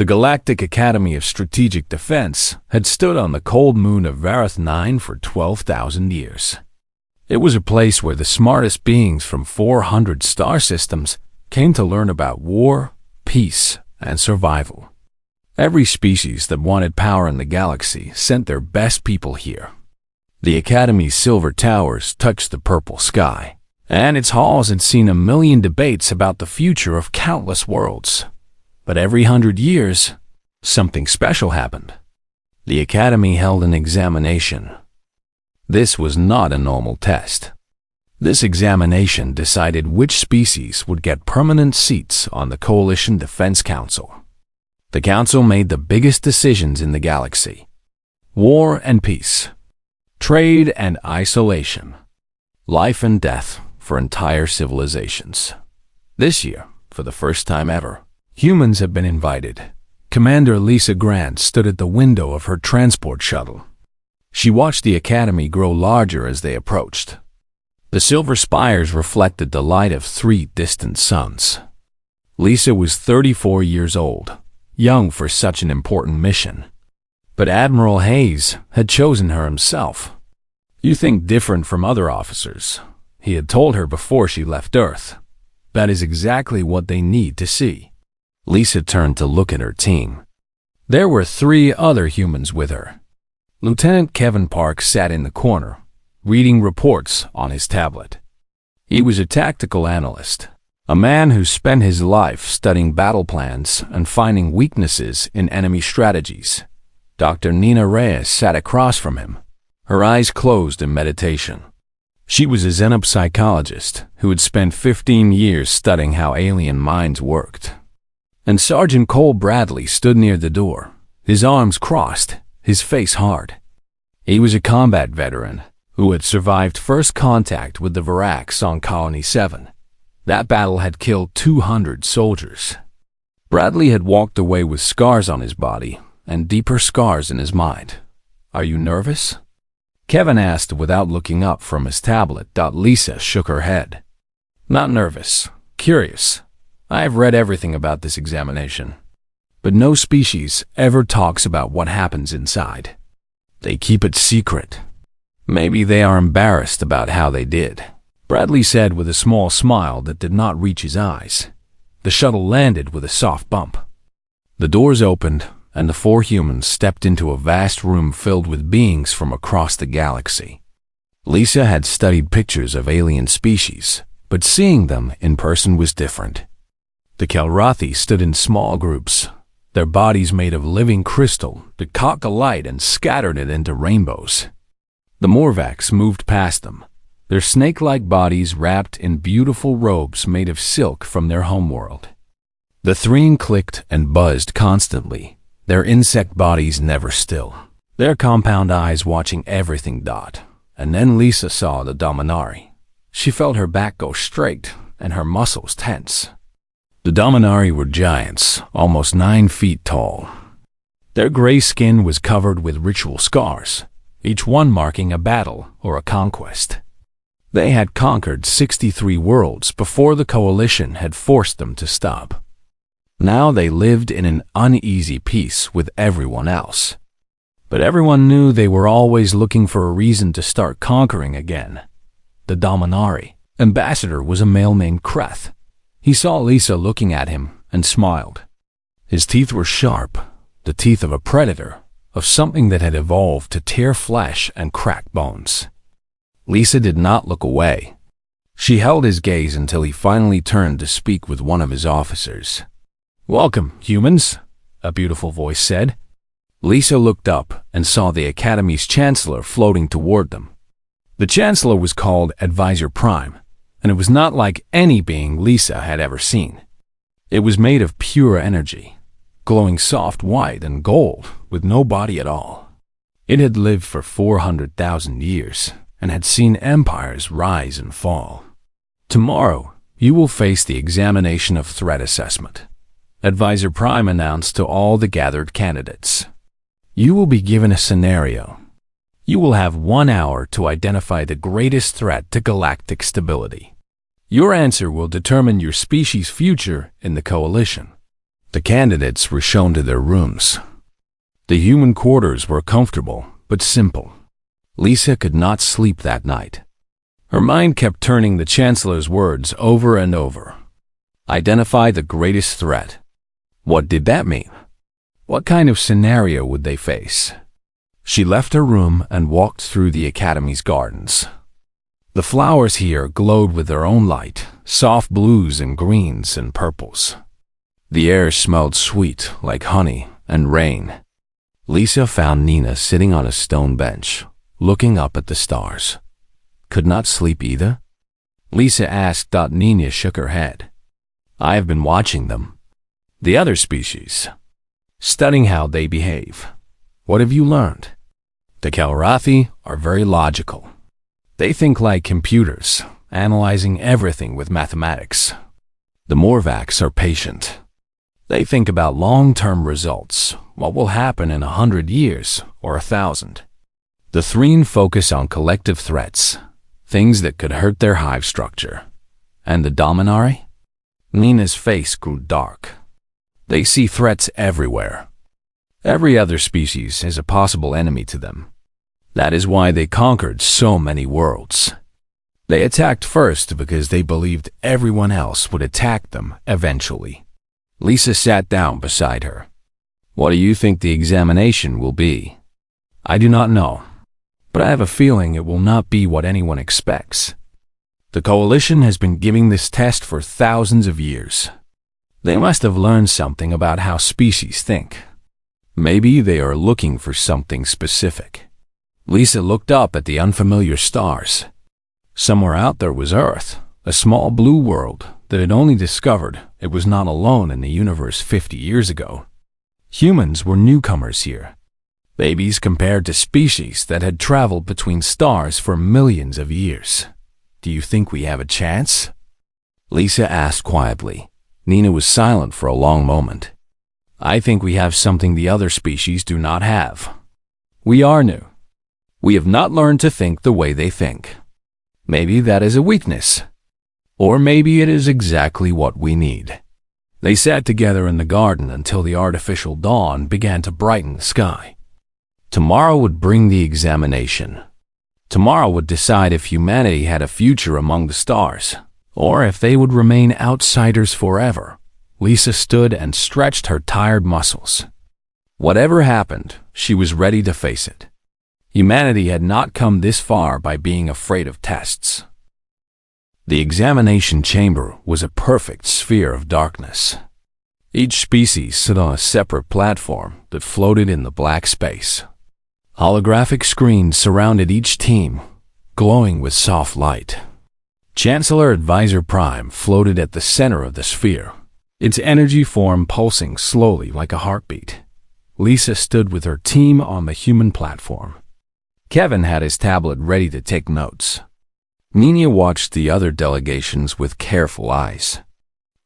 The Galactic Academy of Strategic Defense had stood on the cold moon of Varath 9 for 12,000 years. It was a place where the smartest beings from 400 star systems came to learn about war, peace, and survival. Every species that wanted power in the galaxy sent their best people here. The Academy's silver towers touched the purple sky, and its halls had seen a million debates about the future of countless worlds. But every 100 years, something special happened. The Academy held an examination. This was not a normal test. This examination decided which species would get permanent seats on the Coalition Defense Council. The Council made the biggest decisions in the galaxy: war and peace, trade and isolation, life and death for entire civilizations. This year, for the first time ever, humans have been invited. Commander Lisa Grant stood at the window of her transport shuttle. She watched the Academy grow larger as they approached. The silver spires reflected the light of 3 distant suns. Lisa was 34 years old, young for such an important mission. But Admiral Hayes had chosen her himself. "You think different from other officers," he had told her before she left Earth. "That is exactly what they need to see." Lisa turned to look at her team. There were 3 other humans with her. Lieutenant Kevin Park sat in the corner, reading reports on his tablet. He was a tactical analyst, a man who spent his life studying battle plans and finding weaknesses in enemy strategies. Dr. Nina Reyes sat across from him, her eyes closed in meditation. She was a xenopsychologist who had spent 15 years studying how alien minds worked. And Sergeant Cole Bradley stood near the door, his arms crossed, his face hard. He was a combat veteran who had survived first contact with the Varax on Colony 7. That battle had killed 200 soldiers. Bradley had walked away with scars on his body and deeper scars in his mind. "Are you nervous?" Kevin asked without looking up from his tablet. Lisa shook her head. "Not nervous, curious. I have read everything about this examination. But no species ever talks about what happens inside. They keep it secret. Maybe they are embarrassed about how they did," Bradley said with a small smile that did not reach his eyes. The shuttle landed with a soft bump. The doors opened, and the 4 humans stepped into a vast room filled with beings from across the galaxy. Lisa had studied pictures of alien species, but seeing them in person was different. The Kelrathi stood in small groups, their bodies made of living crystal that caught the light and scattered it into rainbows. The Morvax moved past them, their snake-like bodies wrapped in beautiful robes made of silk from their homeworld. The Threen clicked and buzzed constantly, their insect bodies never still, their compound eyes watching everything. And then Lisa saw the Dominari. She felt her back go straight and her muscles tense. The Dominari were giants, almost 9 feet tall. Their gray skin was covered with ritual scars, each one marking a battle or a conquest. They had conquered 63 worlds before the Coalition had forced them to stop. Now they lived in an uneasy peace with everyone else. But everyone knew they were always looking for a reason to start conquering again. The Dominari ambassador was a male named Kreth. He saw Lisa looking at him and smiled. His teeth were sharp, the teeth of a predator, of something that had evolved to tear flesh and crack bones. Lisa did not look away. She held his gaze until he finally turned to speak with one of his officers. "Welcome, humans," a beautiful voice said. Lisa looked up and saw the Academy's Chancellor floating toward them. The Chancellor was called Advisor Prime, and it was not like any being Lisa had ever seen. It was made of pure energy, glowing soft white and gold with no body at all. It had lived for 400,000 years and had seen empires rise and fall. "Tomorrow, you will face the examination of threat assessment," Advisor Prime announced to all the gathered candidates. "You will be given a scenario. You will have 1 hour to identify the greatest threat to galactic stability. Your answer will determine your species' future in the Coalition. The candidates were shown to their rooms. The human quarters were comfortable, but simple. Lisa could not sleep that night. Her mind kept turning the Chancellor's words over and over. Identify the greatest threat. What did that mean? What kind of scenario would they face? She left her room and walked through the Academy's gardens. The flowers here glowed with their own light, soft blues and greens and purples. The air smelled sweet, like honey and rain. Lisa found Nina sitting on a stone bench, looking up at the stars. Could not sleep either? Lisa asked. Nina shook her head. I have been watching them. The other species. Studying how they behave. What have you learned? The Kalrathi are very logical. They think like computers, analyzing everything with mathematics. The Morvacs are patient. They think about long-term results, what will happen in 100 years or 1,000. The Threen focus on collective threats, things that could hurt their hive structure. And the Dominari? Nina's face grew dark. They see threats everywhere. Every other species is a possible enemy to them. That is why they conquered so many worlds. They attacked first because they believed everyone else would attack them eventually. Lisa sat down beside her. What do you think the examination will be? I do not know, but I have a feeling it will not be what anyone expects. The Coalition has been giving this test for thousands of years. They must have learned something about how species think. Maybe they are looking for something specific. Lisa looked up at the unfamiliar stars. Somewhere out there was Earth, a small blue world that had only discovered it was not alone in the universe 50 years ago. Humans were newcomers here, babies compared to species that had traveled between stars for millions of years. Do you think we have a chance? Lisa asked quietly. Nina was silent for a long moment. I think we have something the other species do not have. We are new. We have not learned to think the way they think. Maybe that is a weakness. Or maybe it is exactly what we need. They sat together in the garden until the artificial dawn began to brighten the sky. Tomorrow would bring the examination. Tomorrow would decide if humanity had a future among the stars, or if they would remain outsiders forever. Lisa stood and stretched her tired muscles. Whatever happened, she was ready to face it. Humanity had not come this far by being afraid of tests. The examination chamber was a perfect sphere of darkness. Each species stood on a separate platform that floated in the black space. Holographic screens surrounded each team, glowing with soft light. Chancellor Advisor Prime floated at the center of the sphere, its energy form pulsing slowly like a heartbeat. Lisa stood with her team on the human platform. Kevin had his tablet ready to take notes. Nina watched the other delegations with careful eyes.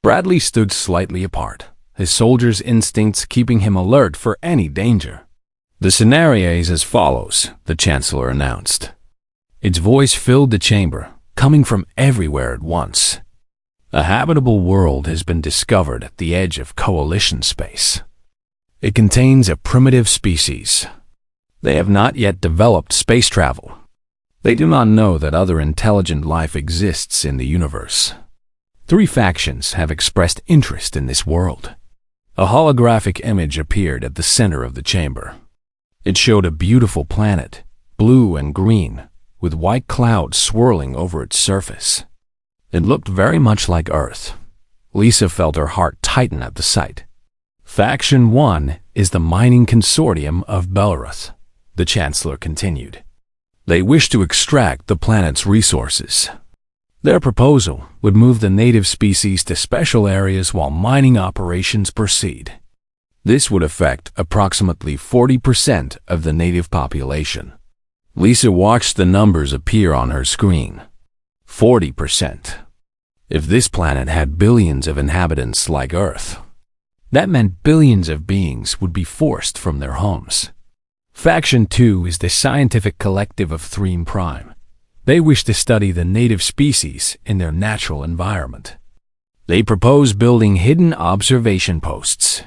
Bradley stood slightly apart, his soldier's instincts keeping him alert for any danger. The scenario is as follows, the Chancellor announced. Its voice filled the chamber, coming from everywhere at once. A habitable world has been discovered at the edge of Coalition space. It contains a primitive species. They have not yet developed space travel. They do not know that other intelligent life exists in the universe. 3 factions have expressed interest in this world. A holographic image appeared at the center of the chamber. It showed a beautiful planet, blue and green, with white clouds swirling over its surface. It looked very much like Earth. Lisa felt her heart tighten at the sight. Faction 1 is the mining consortium of Belleroth, the Chancellor continued. They wish to extract the planet's resources. Their proposal would move the native species to special areas while mining operations proceed. This would affect approximately 40% of the native population. Lisa watched the numbers appear on her screen. 40%. If this planet had billions of inhabitants like Earth, that meant billions of beings would be forced from their homes. Faction 2 is the scientific collective of Threen Prime. They wish to study the native species in their natural environment. They proposed building hidden observation posts.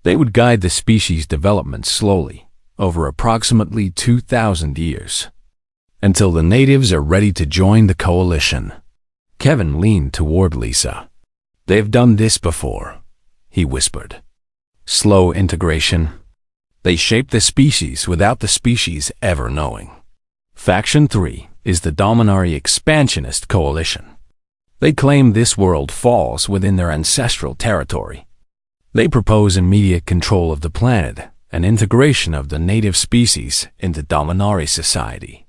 They would guide the species' development slowly, over approximately 2,000 years, until the natives are ready to join the coalition. Kevin leaned toward Lisa. "They've done this before," he whispered. "Slow integration. They shape the species without the species ever knowing." Faction 3 is the Dominari Expansionist Coalition. They claim this world falls within their ancestral territory. They propose immediate control of the planet and integration of the native species into Dominari society.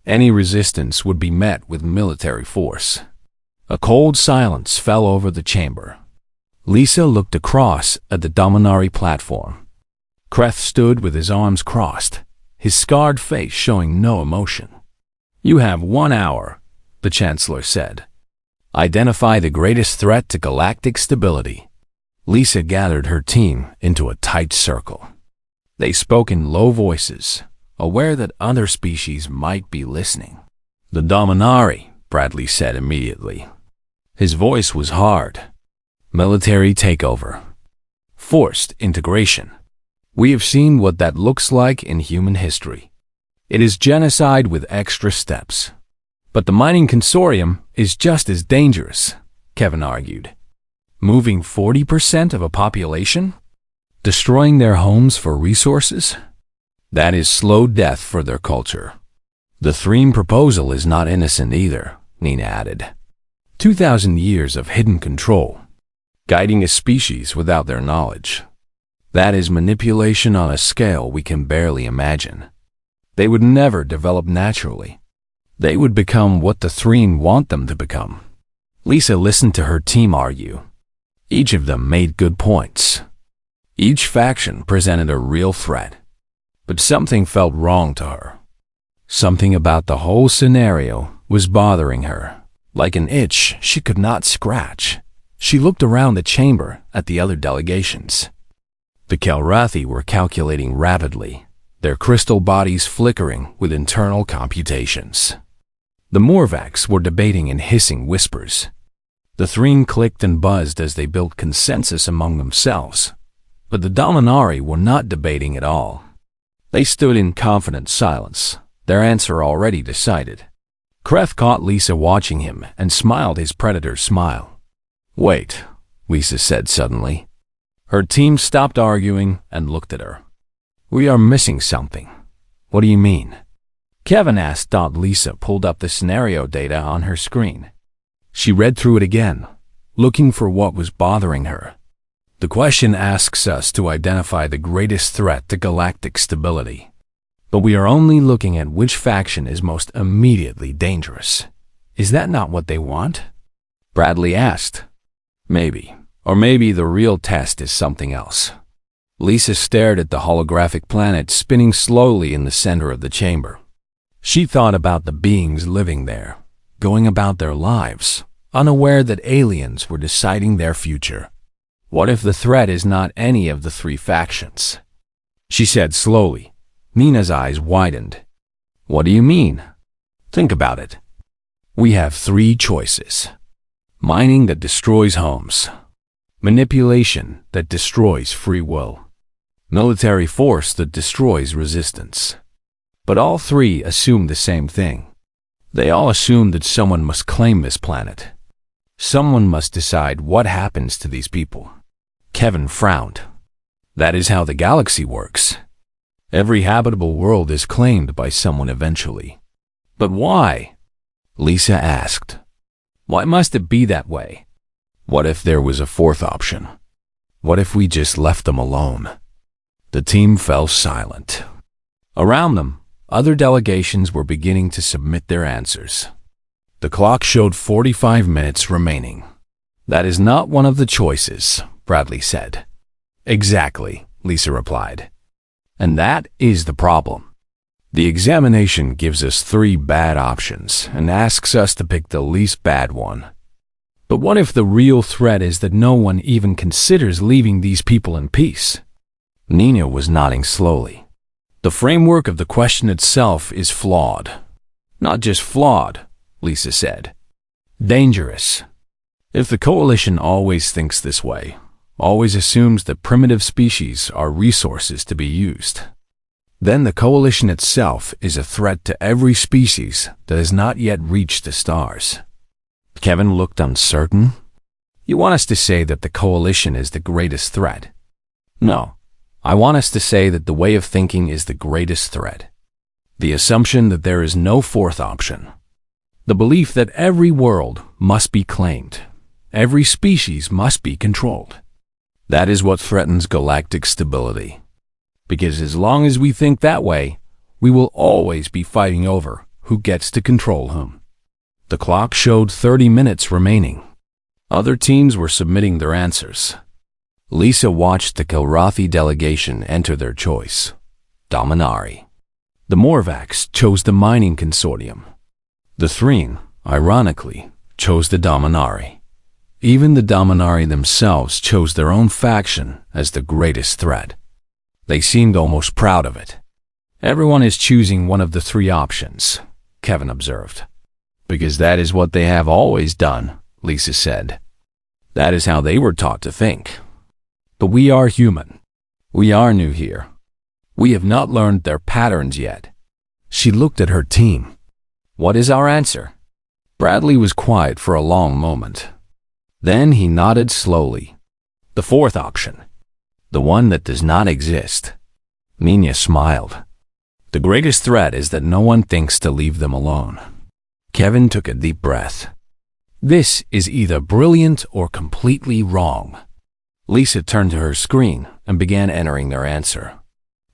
Any resistance would be met with military force. A cold silence fell over the chamber. Lisa looked across at the Dominari platform. Kreth stood with his arms crossed, his scarred face showing no emotion. "You have 1 hour," the Chancellor said. "Identify the greatest threat to galactic stability." Lisa gathered her team into a tight circle. They spoke in low voices, aware that other species might be listening. "The Dominari," Bradley said immediately. His voice was hard. "Military takeover. Forced integration. We have seen what that looks like in human history. It is genocide with extra steps. But the mining consortium is just as dangerous," Kevin argued. "Moving 40% of a population? Destroying their homes for resources? That is slow death for their culture." "The Threem proposal is not innocent either," Nina added. 2,000 years of hidden control, guiding a species without their knowledge. That is manipulation on a scale we can barely imagine. They would never develop naturally. They would become what the Threem want them to become. Lisa listened to her team argue. Each of them made good points. Each faction presented a real threat. But something felt wrong to her. Something about the whole scenario was bothering her, like an itch she could not scratch. She looked around the chamber at the other delegations. The Kelrathi were calculating rapidly, their crystal bodies flickering with internal computations. The Morvacs were debating in hissing whispers. The Threem clicked and buzzed as they built consensus among themselves. But the Dominari were not debating at all. They stood in confident silence, their answer already decided. Kreth caught Lisa watching him and smiled his predator's smile. "Wait," Lisa said suddenly. Her team stopped arguing and looked at her. "We are missing something." "What do you mean?" Kevin asked. Lisa pulled up the scenario data on her screen. She read through it again, looking for what was bothering her. "The question asks us to identify the greatest threat to galactic stability. But we are only looking at which faction is most immediately dangerous. Is that not what they want?" Bradley asked. "Maybe. Or maybe the real test is something else." Lisa stared at the holographic planet spinning slowly in the center of the chamber. She thought about the beings living there, going about their lives, unaware that aliens were deciding their future. What if the threat is not any of the three factions? She said slowly. Nina's eyes widened. "What do you mean?" "Think about it. We have three choices. Mining that destroys homes. Manipulation that destroys free will. Military force that destroys resistance. But all three assume the same thing. They all assume that someone must claim this planet. Someone must decide what happens to these people." Kevin frowned. "That is how the galaxy works. Every habitable world is claimed by someone eventually." "But why?" Lisa asked. "Why must it be that way? What if there was a fourth option? What if we just left them alone?" The team fell silent. Around them, other delegations were beginning to submit their answers. The clock showed 45 minutes remaining. "That is not one of the choices," Bradley said. "Exactly," Lisa replied. "And that is the problem. The examination gives us three bad options and asks us to pick the least bad one. But what if the real threat is that no one even considers leaving these people in peace?" Nina was nodding slowly. "The framework of the question itself is flawed." "Not just flawed," Lisa said. "Dangerous. If the coalition always thinks this way, always assumes that primitive species are resources to be used, then the coalition itself is a threat to every species that has not yet reached the stars. Kevin looked uncertain. You want us to say that the coalition is the greatest threat? No, I want us to say that the way of thinking is the greatest threat. The assumption that there is no fourth option. The belief that every world must be claimed. Every species must be controlled. That is what threatens galactic stability. Because as long as we think that way, we will always be fighting over who gets to control whom. The clock showed 30 minutes remaining. Other teams were submitting their answers. Lisa watched the Kilrathi delegation enter their choice. Dominari. The Morvax chose the mining consortium. The Threen, ironically, chose the Dominari. Even the Dominari themselves chose their own faction as the greatest threat. They seemed almost proud of it. Everyone is choosing one of the three options, Kevin observed. Because that is what they have always done, Lisa said. That is how they were taught to think. But we are human. We are new here. We have not learned their patterns yet. She looked at her team. What is our answer? Bradley was quiet for a long moment. Then he nodded slowly. The fourth option. The one that does not exist. Nina smiled. The greatest threat is that no one thinks to leave them alone. Kevin took a deep breath. This is either brilliant or completely wrong. Lisa turned to her screen and began entering their answer.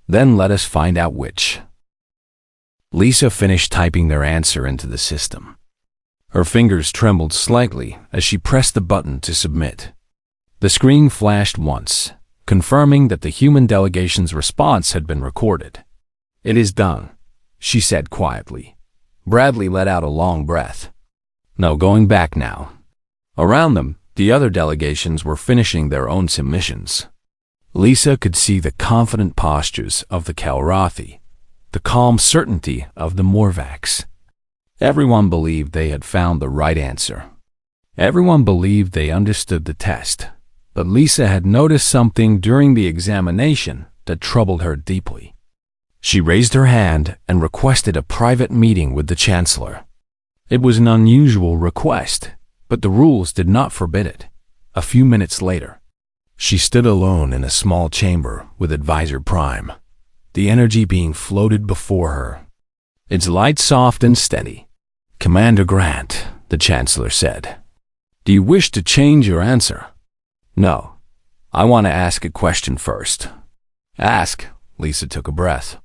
Then let us find out which. Lisa finished typing their answer into the system. Her fingers trembled slightly as she pressed the button to submit. The screen flashed once, confirming that the human delegation's response had been recorded. It is done, she said quietly. Bradley let out a long breath. No going back now. Around them, the other delegations were finishing their own submissions. Lisa could see the confident postures of the Kilrathi, the calm certainty of the Morvax. Everyone believed they had found the right answer. Everyone believed they understood the test. But Lisa had noticed something during the examination that troubled her deeply. She raised her hand and requested a private meeting with the Chancellor. It was an unusual request, but the rules did not forbid it. A few minutes later, she stood alone in a small chamber with Advisor Prime, the energy being floated before her. Its light soft and steady. Commander Grant, the Chancellor said. Do you wish to change your answer? No. I want to ask a question first. Ask, Lisa took a breath.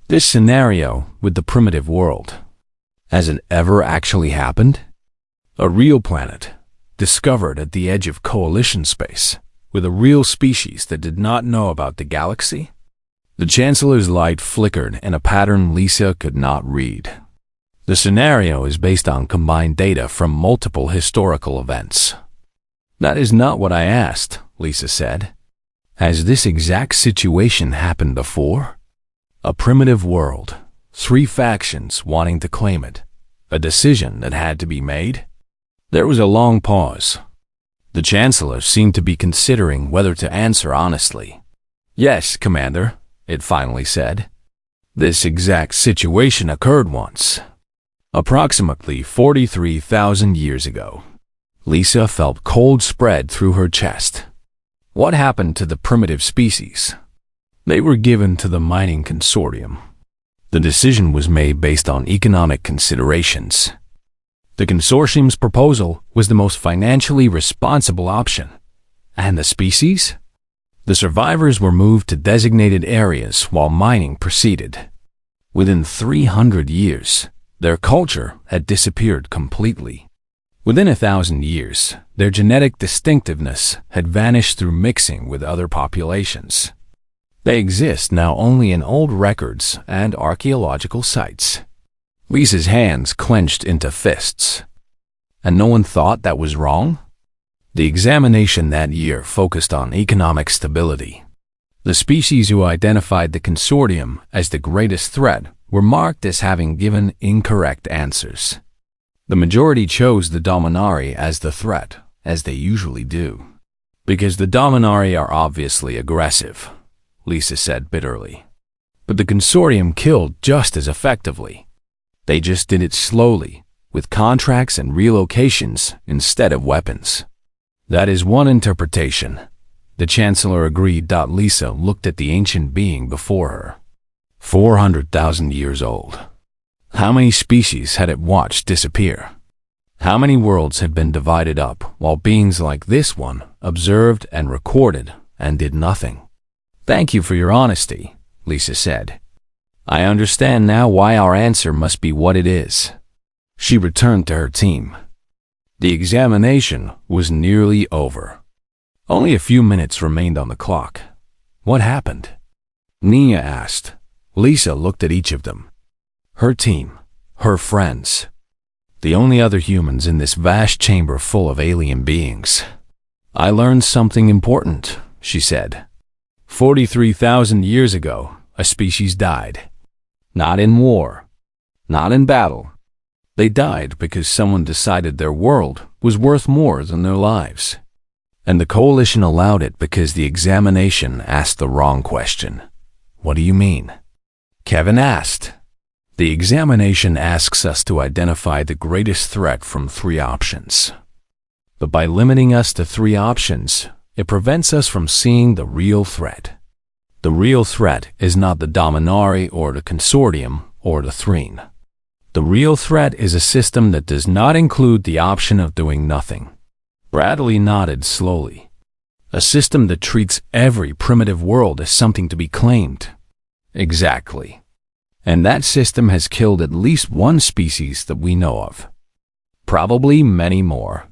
This scenario with the primitive world, has it ever actually happened? A real planet, discovered at the edge of coalition space, with a real species that did not know about the galaxy? The Chancellor's light flickered in a pattern Lisa could not read. The scenario is based on combined data from multiple historical events. That is not what I asked, Lisa said. Has this exact situation happened before? A primitive world, 3 factions wanting to claim it, a decision that had to be made? There was a long pause. The Chancellor seemed to be considering whether to answer honestly. Yes, Commander, it finally said. This exact situation occurred once. Approximately 43,000 years ago. Lisa felt cold spread through her chest. What happened to the primitive species? They were given to the mining consortium. The decision was made based on economic considerations. The consortium's proposal was the most financially responsible option. And the species? The survivors were moved to designated areas while mining proceeded. Within 300 years, their culture had disappeared completely. Within 1,000 years, their genetic distinctiveness had vanished through mixing with other populations. They exist now only in old records and archaeological sites. Lisa's hands clenched into fists. And no one thought that was wrong? The examination that year focused on economic stability. The species who identified the consortium as the greatest threat were marked as having given incorrect answers. The majority chose the Dominari as the threat, as they usually do. Because the Dominari are obviously aggressive, Lisa said bitterly. But the consortium killed just as effectively. They just did it slowly, with contracts and relocations instead of weapons. That is one interpretation. The Chancellor agreed. Lisa looked at the ancient being before her. 400,000 years old. How many species had it watched disappear? How many worlds had been divided up while beings like this one observed and recorded and did nothing? Thank you for your honesty, Lisa said. I understand now why our answer must be what it is. She returned to her team. The examination was nearly over. Only a few minutes remained on the clock. What happened? Nia asked. Lisa looked at each of them. Her team, her friends. The only other humans in this vast chamber full of alien beings. I learned something important, she said. 43,000 years ago, a species died. Not in war. Not in battle. They died because someone decided their world was worth more than their lives. And the coalition allowed it because the examination asked the wrong question. What do you mean? Kevin asked. The examination asks us to identify the greatest threat from 3 options. But by limiting us to 3 options, it prevents us from seeing the real threat. The real threat is not the Dominari or the Consortium or the Threen. The real threat is a system that does not include the option of doing nothing. Bradley nodded slowly. A system that treats every primitive world as something to be claimed. Exactly. And that system has killed at least one species that we know of. Probably many more.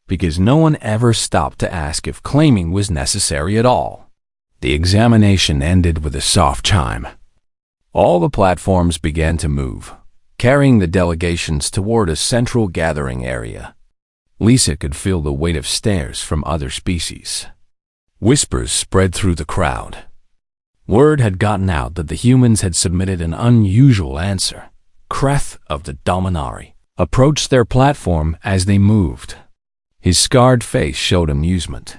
Because no one ever stopped to ask if claiming was necessary at all. The examination ended with a soft chime. All the platforms began to move, carrying the delegations toward a central gathering area. Lisa could feel the weight of stares from other species. Whispers spread through the crowd. Word had gotten out that the humans had submitted an unusual answer. Kreth of the Dominari approached their platform as they moved. His scarred face showed amusement.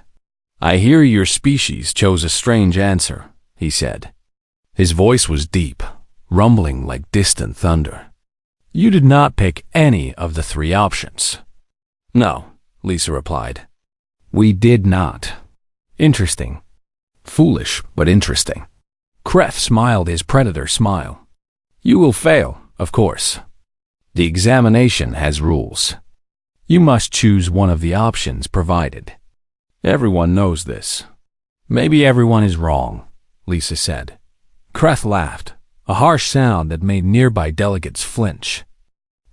I hear your species chose a strange answer, he said. His voice was deep, rumbling like distant thunder. You did not pick any of the 3 options. No, Lisa replied. We did not. Interesting. Foolish, but interesting. Kreth smiled his predator smile. You will fail, of course. The examination has rules. You must choose one of the options provided. Everyone knows this. Maybe everyone is wrong, Lisa said. Kreth laughed, a harsh sound that made nearby delegates flinch.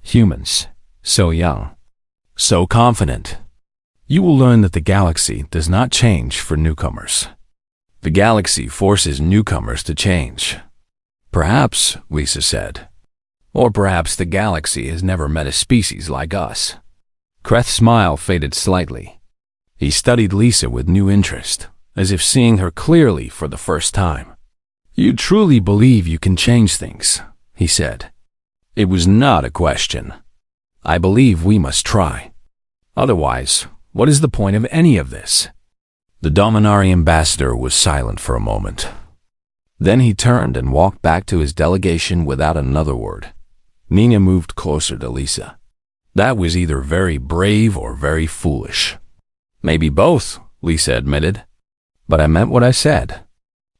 Humans, so young, so confident. You will learn that the galaxy does not change for newcomers. The galaxy forces newcomers to change. Perhaps, Lisa said. Or perhaps the galaxy has never met a species like us. Kreth's smile faded slightly. He studied Lisa with new interest, as if seeing her clearly for the first time. You truly believe you can change things, he said. It was not a question. I believe we must try. Otherwise, what is the point of any of this? The Dominari ambassador was silent for a moment. Then he turned and walked back to his delegation without another word. Nina moved closer to Lisa. That was either very brave or very foolish. Maybe both, Lisa admitted. But I meant what I said.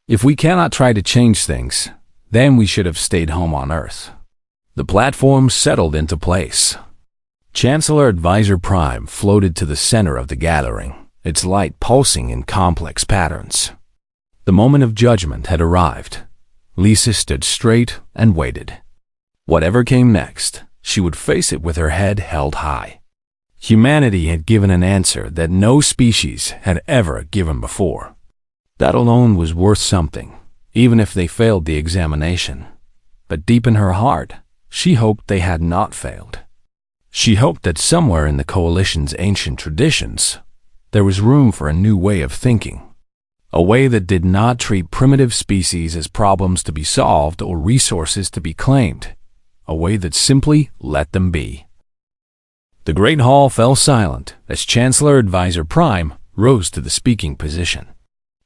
If we cannot try to change things, then we should have stayed home on Earth. The platform settled into place. Chancellor Advisor Prime floated to the center of the gathering, its light pulsing in complex patterns. The moment of judgment had arrived. Lisa stood straight and waited. Whatever came next, she would face it with her head held high. Humanity had given an answer that no species had ever given before. That alone was worth something, even if they failed the examination. But deep in her heart, she hoped they had not failed. She hoped that somewhere in the Coalition's ancient traditions, there was room for a new way of thinking. A way that did not treat primitive species as problems to be solved or resources to be claimed. A way that simply let them be. The great hall fell silent as Chancellor Advisor Prime rose to the speaking position.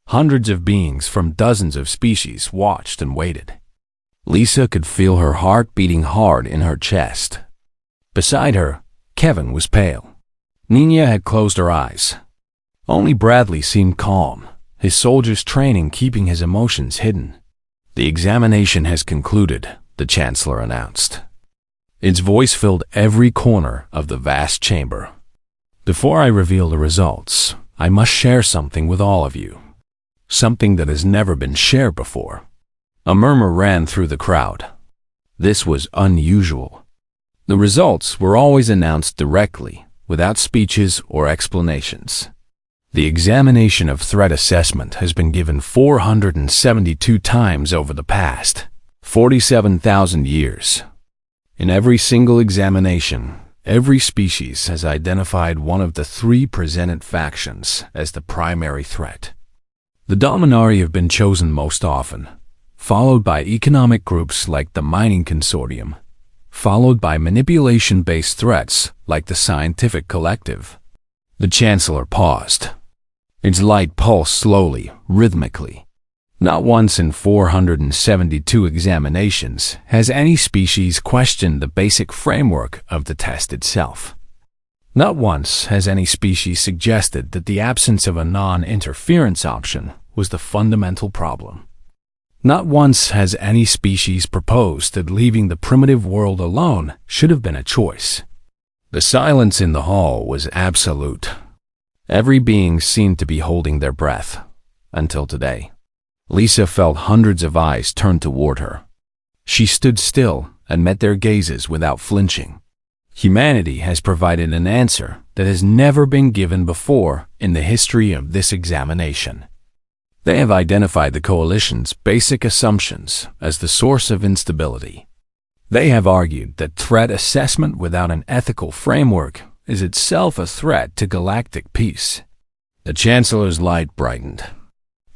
Hundreds of beings from dozens of species watched and waited. Lisa could feel her heart beating hard in her chest. Beside her, Kevin was pale. Nina had closed her eyes. Only Bradley seemed calm, his soldier's training keeping his emotions hidden. "The examination has concluded," the Chancellor announced. Its voice filled every corner of the vast chamber. "Before I reveal the results, I must share something with all of you. Something that has never been shared before." A murmur ran through the crowd. This was unusual. The results were always announced directly, without speeches or explanations. The examination of threat assessment has been given 472 times over the past 47,000 years. In every single examination, every species has identified one of the three presented factions as the primary threat. The Dominari have been chosen most often, followed by economic groups like the Mining Consortium, followed by manipulation-based threats like the Scientific Collective. The Chancellor paused. Its light pulsed slowly, rhythmically. Not once in 472 examinations has any species questioned the basic framework of the test itself. Not once has any species suggested that the absence of a non-interference option was the fundamental problem. Not once has any species proposed that leaving the primitive world alone should have been a choice. The silence in the hall was absolute. Every being seemed to be holding their breath, until today. Lisa felt hundreds of eyes turned toward her. She stood still and met their gazes without flinching. Humanity has provided an answer that has never been given before in the history of this examination. They have identified the Coalition's basic assumptions as the source of instability. They have argued that threat assessment without an ethical framework is itself a threat to galactic peace. The Chancellor's light brightened.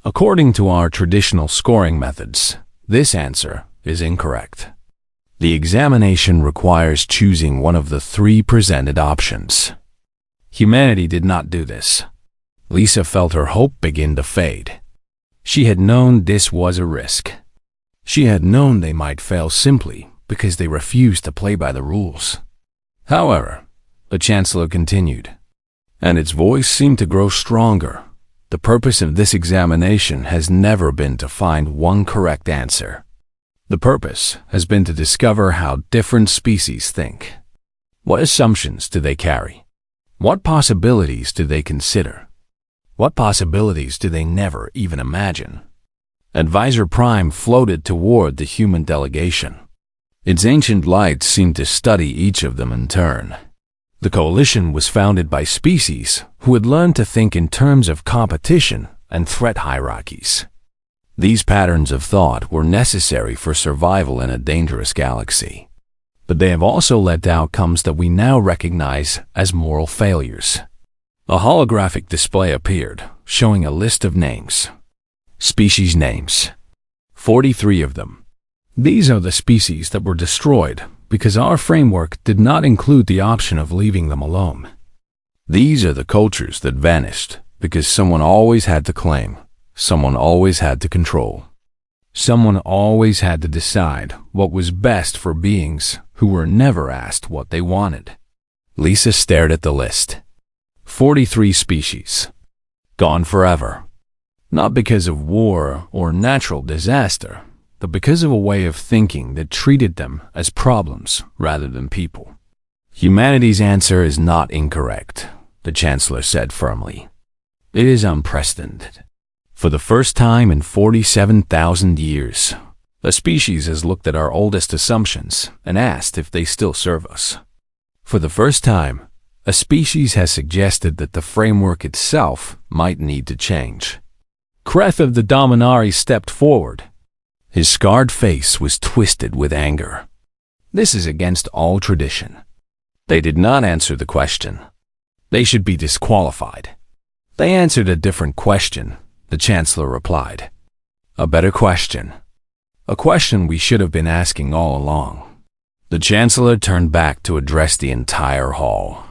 According to our traditional scoring methods, this answer is incorrect. The examination requires choosing one of the three presented options. Humanity did not do this. Lisa felt her hope begin to fade. She had known this was a risk. She had known they might fail simply because they refused to play by the rules. However, the Chancellor continued, and its voice seemed to grow stronger. The purpose of this examination has never been to find one correct answer. The purpose has been to discover how different species think. What assumptions do they carry? What possibilities do they consider? What possibilities do they never even imagine? Advisor Prime floated toward the human delegation. Its ancient light seemed to study each of them in turn. The Coalition was founded by species who had learned to think in terms of competition and threat hierarchies. These patterns of thought were necessary for survival in a dangerous galaxy. But they have also led to outcomes that we now recognize as moral failures. A holographic display appeared, showing a list of names. Species names. 43 of them. These are the species that were destroyed because our framework did not include the option of leaving them alone. These are the cultures that vanished because someone always had to claim, someone always had to control. Someone always had to decide what was best for beings who were never asked what they wanted. Lisa stared at the list. 43 species. Gone forever. Not because of war or natural disaster, but because of a way of thinking that treated them as problems rather than people. Humanity's answer is not incorrect, the Chancellor said firmly. It is unprecedented. For the first time in 47,000 years, a species has looked at our oldest assumptions and asked if they still serve us. For the first time, a species has suggested that the framework itself might need to change. Kreth of the Dominari stepped forward. His scarred face was twisted with anger. This is against all tradition. They did not answer the question. They should be disqualified. They answered a different question, the Chancellor replied. A better question. A question we should have been asking all along. The Chancellor turned back to address the entire hall.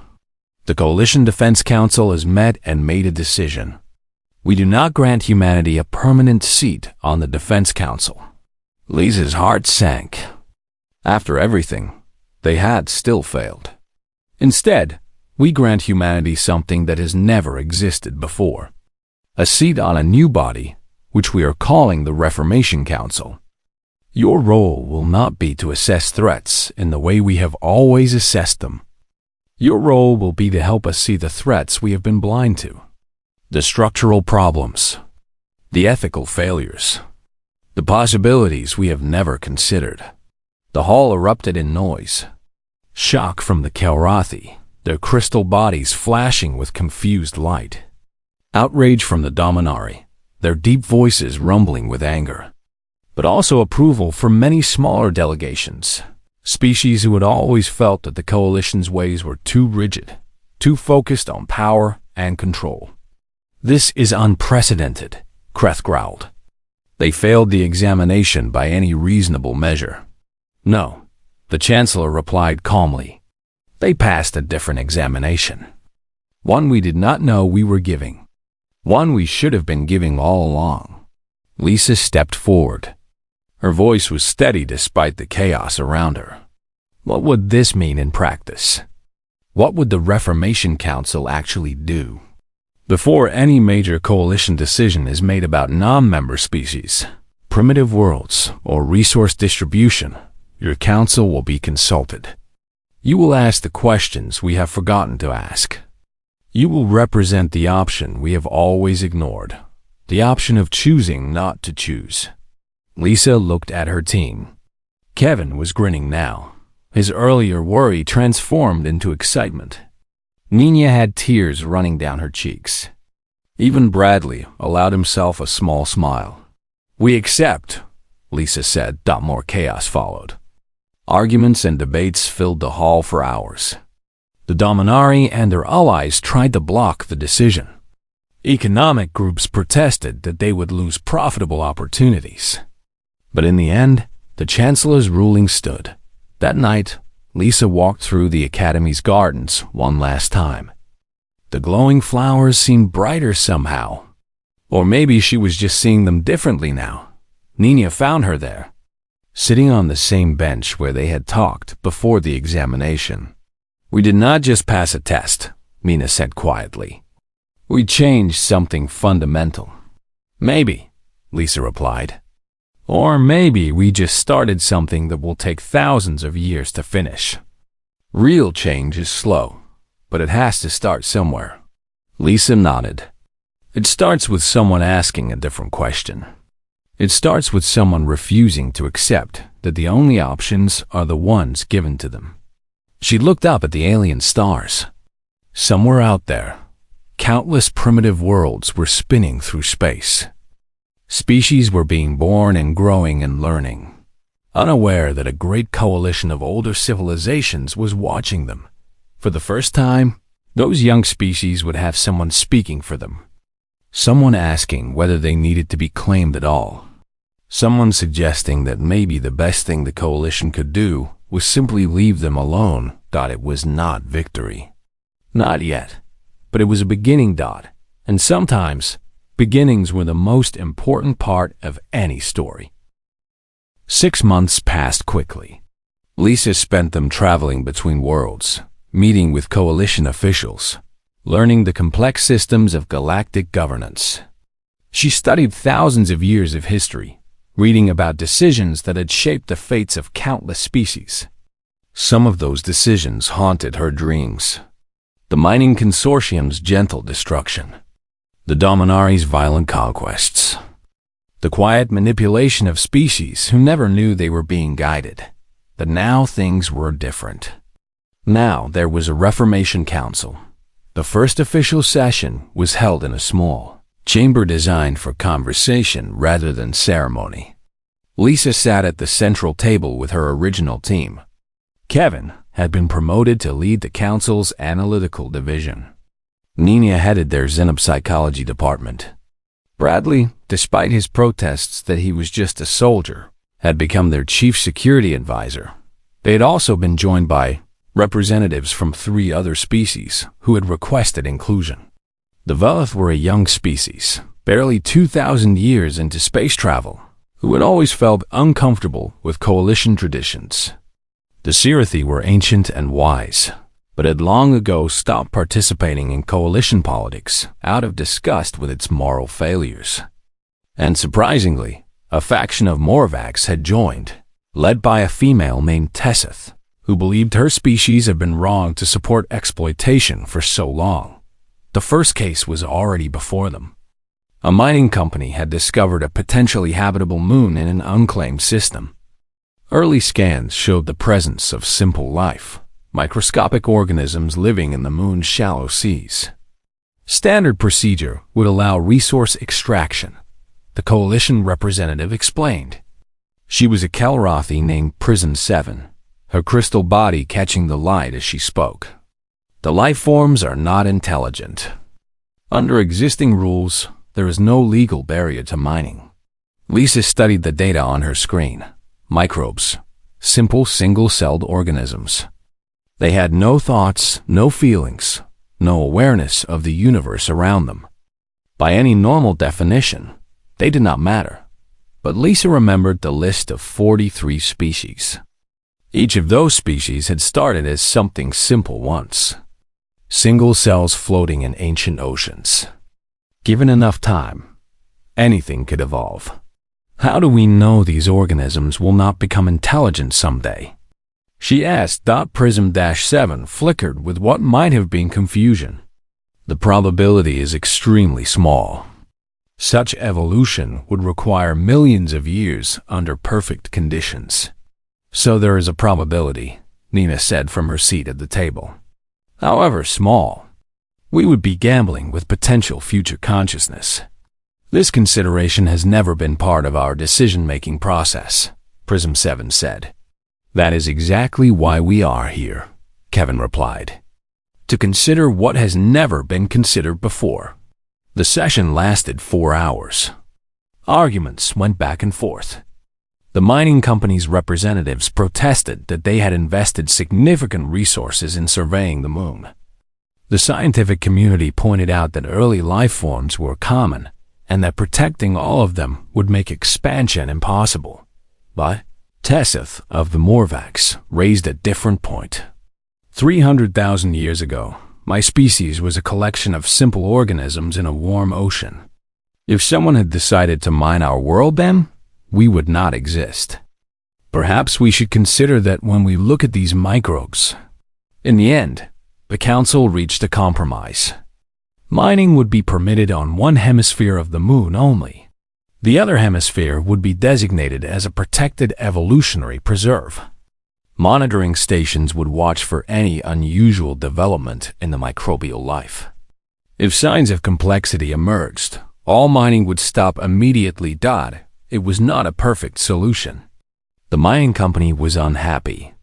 The Coalition Defense Council has met and made a decision. We do not grant humanity a permanent seat on the Defense Council. Lisa's heart sank. After everything, they had still failed. Instead, we grant humanity something that has never existed before. A seat on a new body, which we are calling the Reformation Council. Your role will not be to assess threats in the way we have always assessed them. Your role will be to help us see the threats we have been blind to, the structural problems, the ethical failures, the possibilities we have never considered. The hall erupted in noise. Shock from the Kelrathi, their crystal bodies flashing with confused light. Outrage from the Dominari, their deep voices rumbling with anger. But also approval from many smaller delegations, species who had always felt that the Coalition's ways were too rigid, too focused on power and control. This is unprecedented, Kreth growled. They failed the examination by any reasonable measure. No, the Chancellor replied calmly. They passed a different examination. One we did not know we were giving. One we should have been giving all along. Lisa stepped forward. Her voice was steady despite the chaos around her. What would this mean in practice? What would the Reformation Council actually do? Before any major coalition decision is made about non-member species, primitive worlds, or resource distribution, your council will be consulted. You will ask the questions we have forgotten to ask. You will represent the option we have always ignored, the option of choosing not to choose. Lisa looked at her team. Kevin was grinning now, his earlier worry transformed into excitement. Nina had tears running down her cheeks. Even Bradley allowed himself a small smile. We accept, Lisa said. More chaos followed. Arguments and debates filled the hall for hours. The Dominari and their allies tried to block the decision. Economic groups protested that they would lose profitable opportunities. But in the end, the Chancellor's ruling stood. That night, Lisa walked through the Academy's gardens one last time. The glowing flowers seemed brighter somehow. Or maybe she was just seeing them differently now. Nina found her there, sitting on the same bench where they had talked before the examination. We did not just pass a test, Mina said quietly. We changed something fundamental. Maybe, Lisa replied. Or maybe we just started something that will take thousands of years to finish. Real change is slow, but it has to start somewhere. Lisa nodded. It starts with someone asking a different question. It starts with someone refusing to accept that the only options are the ones given to them. She looked up at the alien stars. Somewhere out there, countless primitive worlds were spinning through space. Species were being born and growing and learning, unaware that a great coalition of older civilizations was watching them. For the first time, those young species would have someone speaking for them. Someone asking whether they needed to be claimed at all. Someone suggesting that maybe the best thing the coalition could do was simply leave them alone. It was not victory. Not yet, but it was a beginning. And sometimes, beginnings were the most important part of any story. 6 months passed quickly. Lisa spent them traveling between worlds, meeting with coalition officials, learning the complex systems of galactic governance. She studied thousands of years of history, reading about decisions that had shaped the fates of countless species. Some of those decisions haunted her dreams. The mining consortium's gentle destruction. The Dominari's violent conquests. The quiet manipulation of species who never knew they were being guided. But now things were different. Now there was a Reformation Council. The first official session was held in a small chamber designed for conversation rather than ceremony. Lisa sat at the central table with her original team. Kevin had been promoted to lead the council's analytical division. Nina headed their xenopsychology department. Bradley, despite his protests that he was just a soldier, had become their chief security advisor. They had also been joined by representatives from 3 other species who had requested inclusion. The Velith were a young species, barely 2,000 years into space travel, who had always felt uncomfortable with coalition traditions. The Sirathi were ancient and wise, but had long ago stopped participating in coalition politics out of disgust with its moral failures. And surprisingly, a faction of Morvax had joined, led by a female named Tessith, who believed her species had been wrong to support exploitation for so long. The first case was already before them. A mining company had discovered a potentially habitable moon in an unclaimed system. Early scans showed the presence of simple life, microscopic organisms living in the moon's shallow seas. Standard procedure would allow resource extraction, the coalition representative explained. She was a Kelrothi named Prism 7, her crystal body catching the light as she spoke. The life forms are not intelligent. Under existing rules, there is no legal barrier to mining. Lisa studied the data on her screen. Microbes, simple single-celled organisms. They had no thoughts, no feelings, no awareness of the universe around them. By any normal definition, they did not matter. But Lisa remembered the list of 43 species. Each of those species had started as something simple once. Single cells floating in ancient oceans. Given enough time, anything could evolve. How do we know these organisms will not become intelligent someday? She asked. Prism-7 flickered with what might have been confusion. The probability is extremely small. Such evolution would require millions of years under perfect conditions. So there is a probability, Nina said from her seat at the table. However small, we would be gambling with potential future consciousness. This consideration has never been part of our decision-making process, Prism 7 said. That is exactly why we are here, Kevin replied. To consider what has never been considered before. The session lasted 4 hours. Arguments went back and forth. The mining company's representatives protested that they had invested significant resources in surveying the moon. The scientific community pointed out that early life forms were common and that protecting all of them would make expansion impossible. But Tessith of the Morvax raised a different point. 300,000 years ago, my species was a collection of simple organisms in a warm ocean. If someone had decided to mine our world then, we would not exist. Perhaps we should consider that when we look at these microbes. In the end, the council reached a compromise. Mining would be permitted on one hemisphere of the moon only. The other hemisphere would be designated as a protected evolutionary preserve. Monitoring stations would watch for any unusual development in the microbial life. If signs of complexity emerged, all mining would stop immediately. It was not a perfect solution. The mining company was unhappy.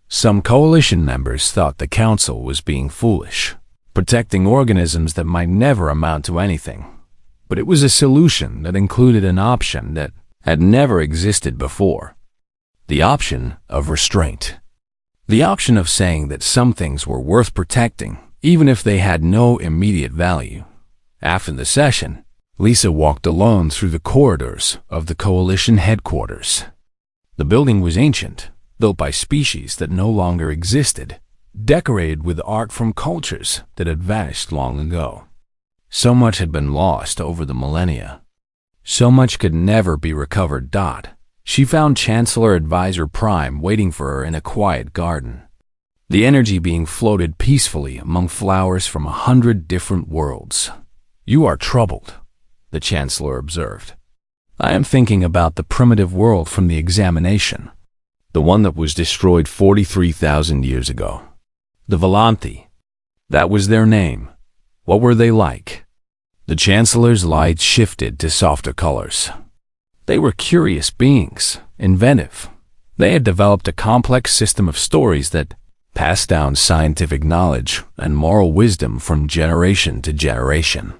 Some coalition members thought the council was being foolish, protecting organisms that might never amount to anything. But it was a solution that included an option that had never existed before. The option of restraint. The option of saying that some things were worth protecting, even if they had no immediate value. After the session, Lisa walked alone through the corridors of the coalition headquarters. The building was ancient, built by species that no longer existed, decorated with art from cultures that had vanished long ago. So much had been lost over the millennia. So much could never be recovered. She found Chancellor Advisor Prime waiting for her in a quiet garden. The energy being floated peacefully among flowers from 100 different worlds. "You are troubled," the Chancellor observed. "I am thinking about the primitive world from the examination. The one that was destroyed 43,000 years ago. The Volanthi. That was their name. What were they like?" The Chancellor's light shifted to softer colors. They were curious beings, inventive. They had developed a complex system of stories that passed down scientific knowledge and moral wisdom from generation to generation.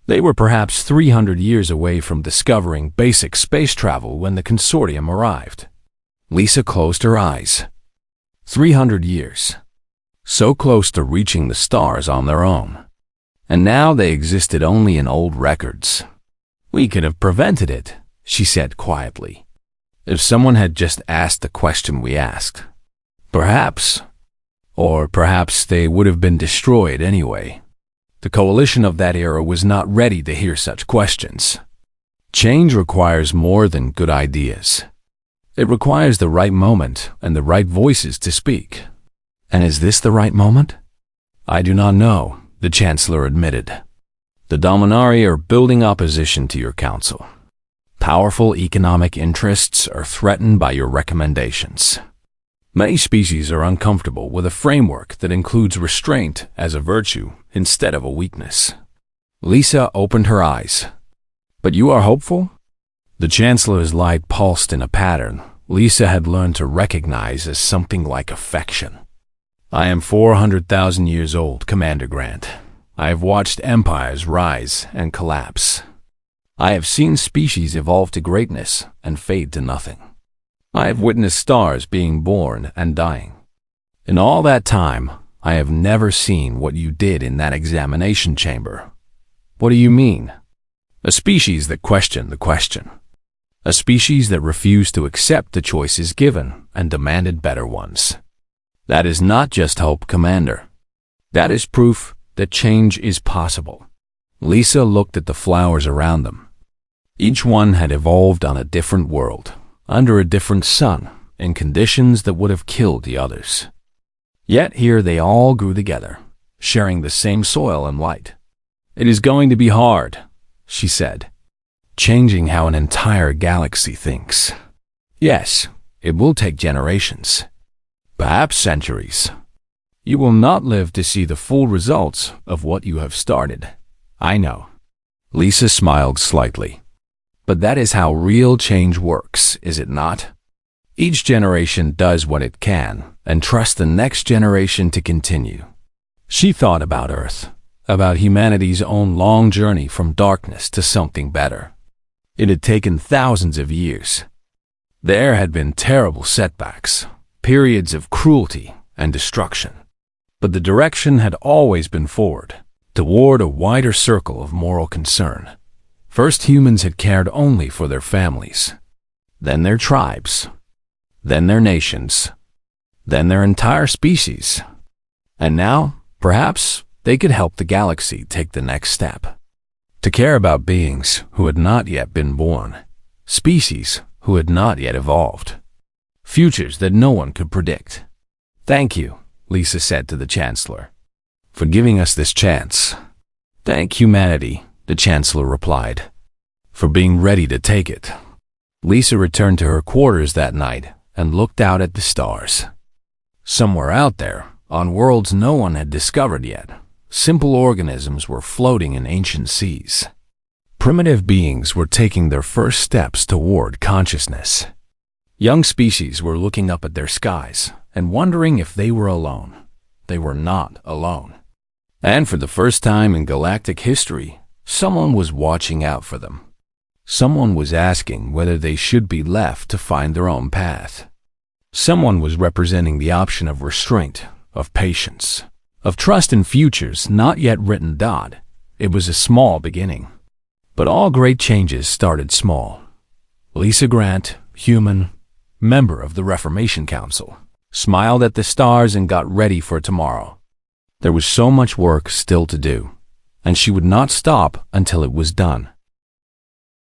They were perhaps 300 years away from discovering basic space travel when the consortium arrived. Lisa closed her eyes. 300 years. so close to reaching the stars on their own. And now they existed only in old records. "We could have prevented it," she said quietly, "if someone had just asked the question we asked. Perhaps. Or perhaps they would have been destroyed anyway." The coalition of that era was not ready to hear such questions. Change requires more than good ideas. It requires the right moment and the right voices to speak. And is this the right moment? "I do not know," the Chancellor admitted. "The Dominari are building opposition to your council. Powerful economic interests are threatened by your recommendations. Many species are uncomfortable with a framework that includes restraint as a virtue instead of a weakness." Lisa opened her eyes. "But you are hopeful?" The Chancellor's light pulsed in a pattern Lisa had learned to recognize as something like affection. "I am 400,000 years old, Commander Grant. I have watched empires rise and collapse. I have seen species evolve to greatness and fade to nothing. I have witnessed stars being born and dying. In all that time, I have never seen what you did in that examination chamber." "What do you mean?" "A species that questioned the question. A species that refused to accept the choices given and demanded better ones. That is not just hope, Commander. That is proof that change is possible." Lisa looked at the flowers around them. Each one had evolved on a different world, under a different sun, in conditions that would have killed the others. Yet here they all grew together, sharing the same soil and light. "It is going to be hard," she said, "changing how an entire galaxy thinks. Yes, it will take generations, perhaps centuries. You will not live to see the full results of what you have started. I know." Lisa smiled slightly. "But that is how real change works, is it not? Each generation does what it can and trusts the next generation to continue." She thought about Earth, about humanity's own long journey from darkness to something better. It had taken thousands of years. There had been terrible setbacks, periods of cruelty and destruction. But the direction had always been forward, toward a wider circle of moral concern. First, humans had cared only for their families, then their tribes, then their nations, then their entire species. And now, perhaps, they could help the galaxy take the next step. To care about beings who had not yet been born, species who had not yet evolved, futures that no one could predict. "Thank you," Lisa said to the Chancellor, "for giving us this chance." "Thank humanity," the Chancellor replied, "for being ready to take it." Lisa returned to her quarters that night and looked out at the stars. Somewhere out there, on worlds no one had discovered yet, simple organisms were floating in ancient seas. Primitive beings were taking their first steps toward consciousness. Young species were looking up at their skies and wondering if they were alone. They were not alone. And for the first time in galactic history, someone was watching out for them. Someone was asking whether they should be left to find their own path. Someone was representing the option of restraint, of patience, of trust in futures not yet written down. It was a small beginning. But all great changes started small. Lisa Grant, human, member of the Reformation Council, smiled at the stars and got ready for tomorrow. There was so much work still to do, and she would not stop until it was done.